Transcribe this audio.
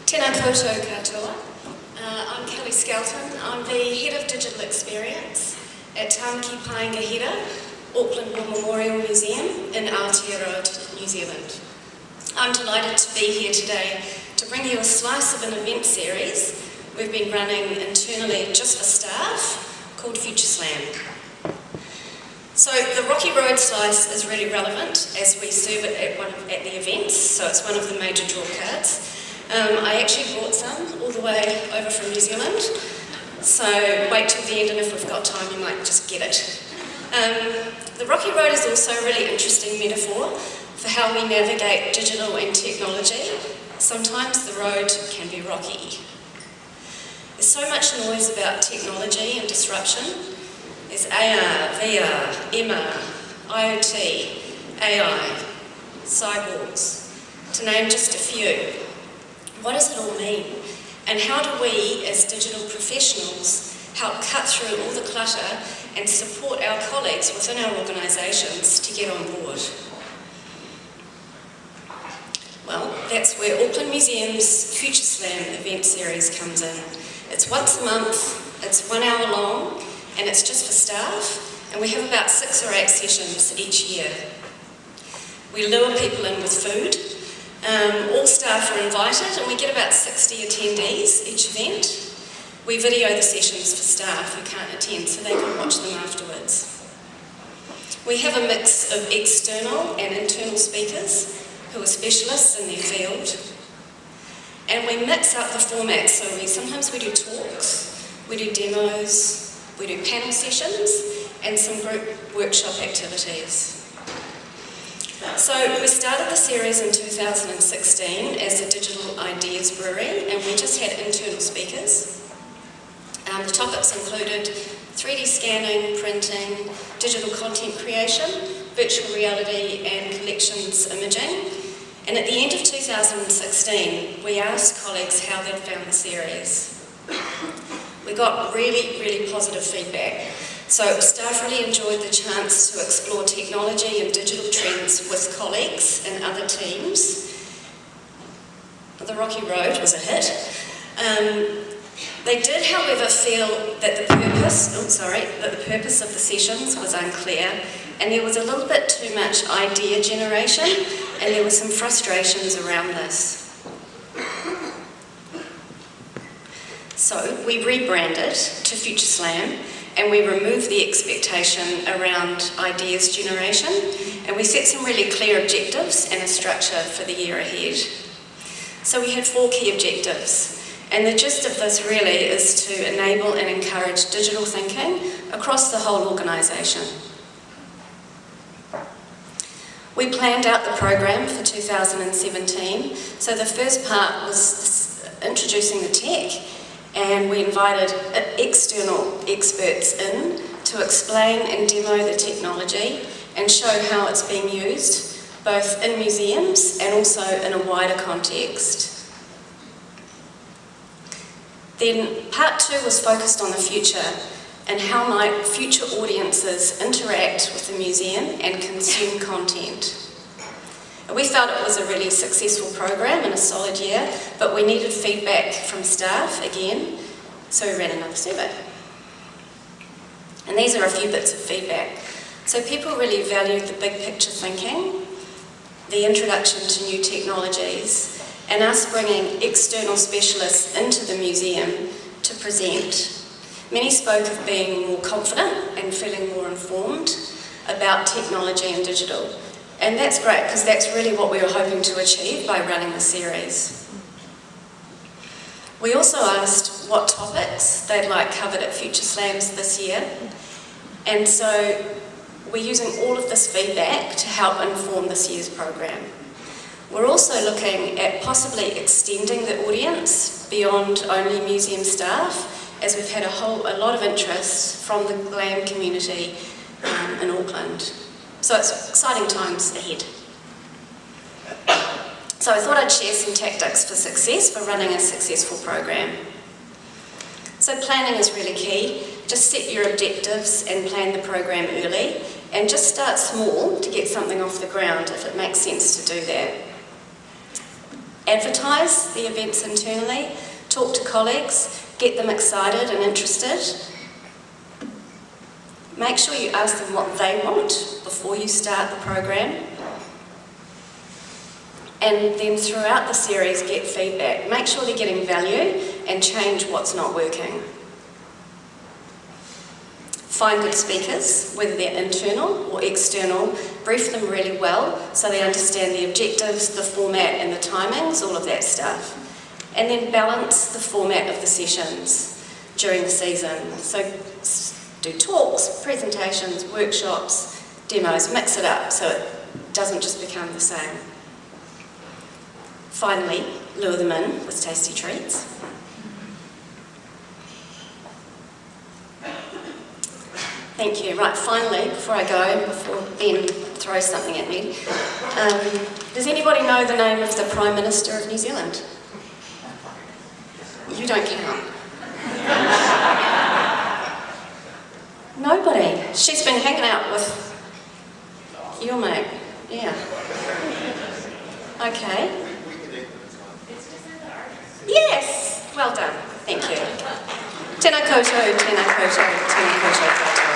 Tēnā koutou katoa. I'm Skelton. I'm the Head of Digital Experience at Tāmaki Paengahira, Auckland Memorial Museum in Aotearoa, New Zealand. I'm delighted to be here today to bring you a slice of an event series we've been running internally just for staff called FutureSlam. So the Rocky Road slice is really relevant as we serve it at the events, so it's one of the major draw cards. I actually brought some all the way over from New Zealand, so wait till the end, and if we've got time you might just get it. The Rocky Road is also a really interesting metaphor for how we navigate digital and technology. Sometimes the road can be rocky. There's so much noise about technology and disruption. There's AR, VR, MR, IoT, AI, cyborgs, to name just a few. What does it all mean? And how do we, as digital professionals, help cut through all the clutter and support our colleagues within our organisations to get on board? Well, that's where Auckland Museum's FutureSlam event series comes in. It's once a month, it's 1 hour long, and it's just for staff, and we have about 6 or 8 sessions each year. We lure people in with food. All staff are invited, and we get about 60 attendees each event. We video the sessions for staff who can't attend, so they can watch them afterwards. We have a mix of external and internal speakers who are specialists in their field. And we mix up the formats, so sometimes we do talks, we do demos, we do panel sessions, and some group workshop activities. So we started the series in 2016 as a digital ideas brewery, and we just had internal speakers. The topics included 3D scanning, printing, digital content creation, virtual reality and collections imaging. And at the end of 2016, we asked colleagues how they'd found the series. We got really positive feedback. So staff really enjoyed the chance to explore technology and digital trends with colleagues and other teams. The Rocky Road was a hit. They did, however, feel that the purpose of the sessions was unclear, and there was a little bit too much idea generation, and there were some frustrations around this. So we rebranded to FutureSlam, and we removed the expectation around ideas generation, and we set some really clear objectives and a structure for the year ahead. So we had 4 key objectives, and the gist of this really is to enable and encourage digital thinking across the whole organisation. We planned out the programme for 2017, so the first part was introducing the tech, and we invited external experts in to explain and demo the technology and show how it's being used, both in museums and also in a wider context. Then part 2 was focused on the future and how might future audiences interact with the museum and consume content. We felt it was a really successful program and a solid year, but we needed feedback from staff again, so we ran another survey. And these are a few bits of feedback. So people really valued the big picture thinking, the introduction to new technologies, and us bringing external specialists into the museum to present. Many spoke of being more confident and feeling more informed about technology and digital. And that's great, because that's really what we were hoping to achieve by running the series. We also asked what topics they'd like covered at FutureSlams this year, and so we're using all of this feedback to help inform this year's program. We're also looking at possibly extending the audience beyond only museum staff, as we've had a lot of interest from the GLAM community in Auckland. So it's exciting times ahead. So I thought I'd share some tactics for success for running a successful program. So planning is really key. Just set your objectives and plan the program early, and just start small to get something off the ground if it makes sense to do that. Advertise the events internally, talk to colleagues, get them excited and interested. Make sure you ask them what they want before you start the program. And then throughout the series, get feedback. Make sure they're getting value and change what's not working. Find good speakers, whether they're internal or external. Brief them really well so they understand the objectives, the format and the timings, all of that stuff. And then balance the format of the sessions during the season. So do talks, presentations, workshops, demos, mix it up so it doesn't just become the same. Finally, lure them in with tasty treats. Thank you. Right, finally, before I go, before Ben throws something at me, does anybody know the name of the Prime Minister of New Zealand? You don't count. Nobody. She's been hanging out with your mate. Yeah. Okay. Yes! Well done. Thank you. Tēnā koutou, tēnā koutou, tēnā koutou.